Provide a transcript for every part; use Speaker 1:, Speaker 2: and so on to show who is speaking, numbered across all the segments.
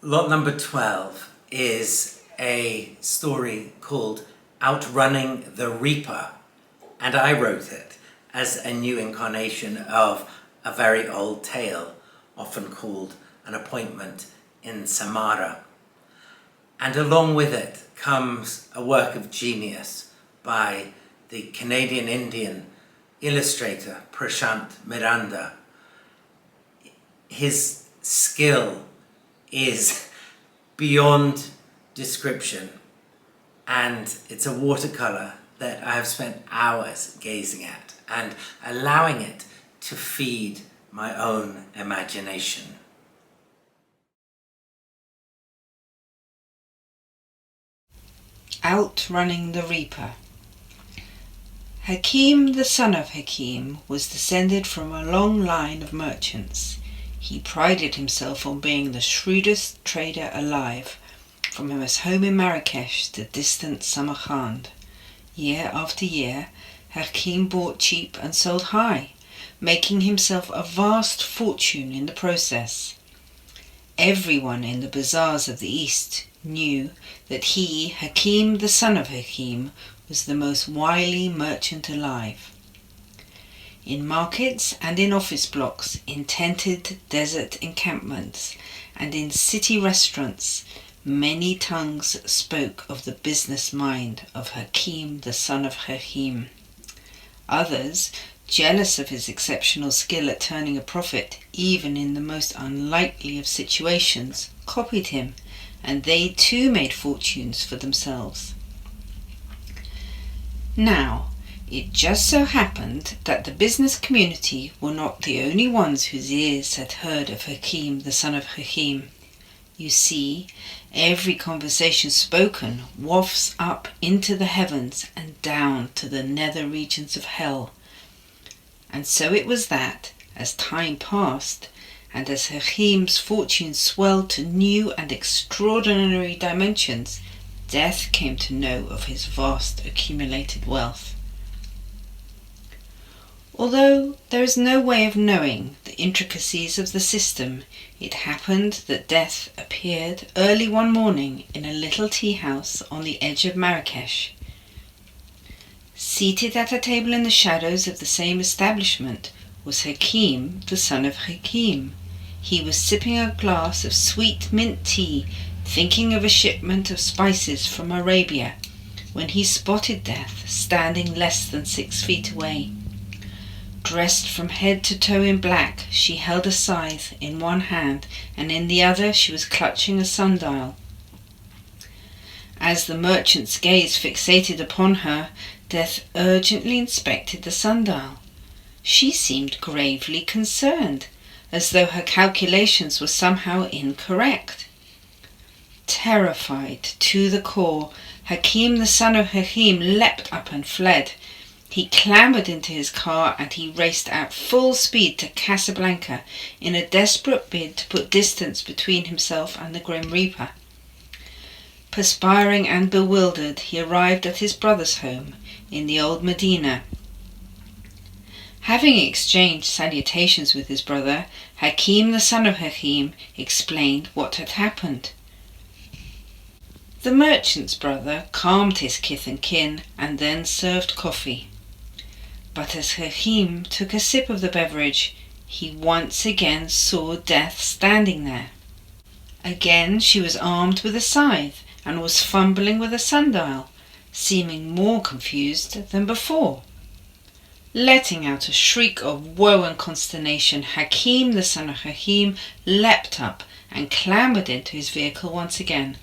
Speaker 1: Lot number 12 is a story called Outrunning the Reaper, and I wrote it as a new incarnation of a very old tale, often called An Appointment in Samara. And along with it comes a work of genius by the Canadian-Indian illustrator Prashant Miranda. His skill is beyond description, and it's a watercolor that I have spent hours gazing at and allowing it to feed my own imagination.
Speaker 2: Outrunning the Reaper. Hakim, the son of Hakim, was descended from a long line of merchants. He prided himself on being the shrewdest trader alive, from his home in Marrakesh to distant Samarkand. Year after year, Hakim bought cheap and sold high, making himself a vast fortune in the process. Everyone in the bazaars of the East knew that he, Hakim, the son of Hakim, was the most wily merchant alive. In markets and in office blocks, in tented desert encampments, and in city restaurants, many tongues spoke of the business mind of Hakim, the son of Hakim. Others, jealous of his exceptional skill at turning a profit, even in the most unlikely of situations, copied him, and they too made fortunes for themselves. Now, it just so happened that the business community were not the only ones whose ears had heard of Hakim, the son of Hakim. You see, every conversation spoken wafts up into the heavens and down to the nether regions of hell. And so it was that, as time passed, and as Hakim's fortune swelled to new and extraordinary dimensions, death came to know of his vast accumulated wealth. Although there is no way of knowing the intricacies of the system, it happened that death appeared early one morning in a little tea house on the edge of Marrakesh. Seated at a table in the shadows of the same establishment was Hakim, the son of Hakim. He was sipping a glass of sweet mint tea, thinking of a shipment of spices from Arabia, when he spotted Death standing less than 6 feet away. Dressed from head to toe in black, she held a scythe in one hand, and in the other she was clutching a sundial. As the merchant's gaze fixated upon her, Death urgently inspected the sundial. She seemed gravely concerned, as though her calculations were somehow incorrect. Terrified to the core, Hakim, the son of Hakim, leapt up and fled. He clambered into his car and he raced at full speed to Casablanca in a desperate bid to put distance between himself and the Grim Reaper. Perspiring and bewildered, he arrived at his brother's home in the old Medina. Having exchanged salutations with his brother, Hakim, the son of Hakim, explained what had happened. The merchant's brother calmed his kith and kin and then served coffee. But as Hakim took a sip of the beverage, he once again saw Death standing there. Again she was armed with a scythe and was fumbling with a sundial, seeming more confused than before. Letting out a shriek of woe and consternation, Hakim, the son of Hakim, leapt up and clambered into his vehicle once again.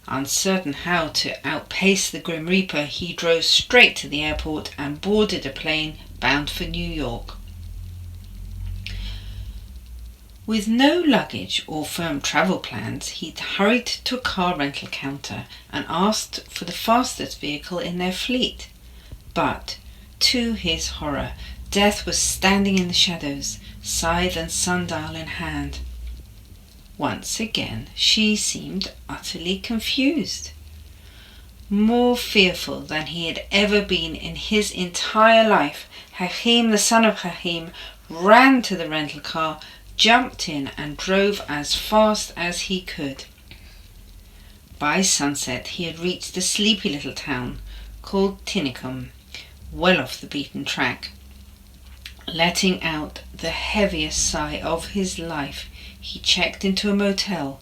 Speaker 2: Uncertain how to outpace the Grim Reaper, he drove straight to the airport and boarded a plane bound for New York. With no luggage or firm travel plans, he hurried to a car rental counter and asked for the fastest vehicle in their fleet. But, to his horror, Death was standing in the shadows, scythe and sundial in hand. Once again she seemed utterly confused. More fearful than he had ever been in his entire life, Hakim, the son of Hakim, ran to the rental car, jumped in and drove as fast as he could. By sunset he had reached a sleepy little town called Tinicum, well off the beaten track. Letting out the heaviest sigh of his life, he checked into a motel.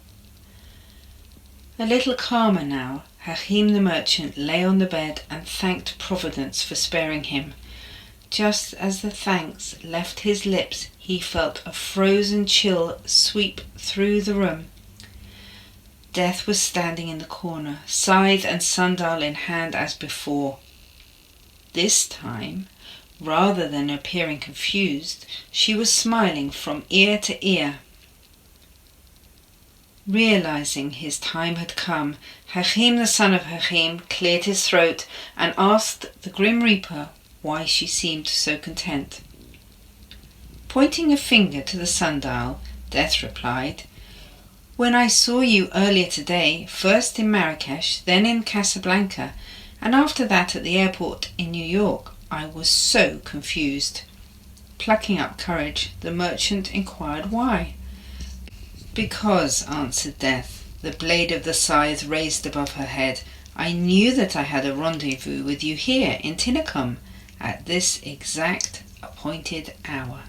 Speaker 2: A little calmer now, Hakim the merchant lay on the bed and thanked Providence for sparing him. Just as the thanks left his lips, he felt a frozen chill sweep through the room. Death was standing in the corner, scythe and sundial in hand as before. This time, rather than appearing confused, she was smiling from ear to ear. Realizing his time had come, Hakim the son of Hakim cleared his throat and asked the Grim Reaper why she seemed so content. Pointing a finger to the sundial, Death replied, "When I saw you earlier today, first in Marrakesh, then in Casablanca, and after that at the airport in New York, I was so confused." Plucking up courage, the merchant inquired why. "Because," answered Death, the blade of the scythe raised above her head, "I knew that I had a rendezvous with you here in Tinicum at this exact appointed hour."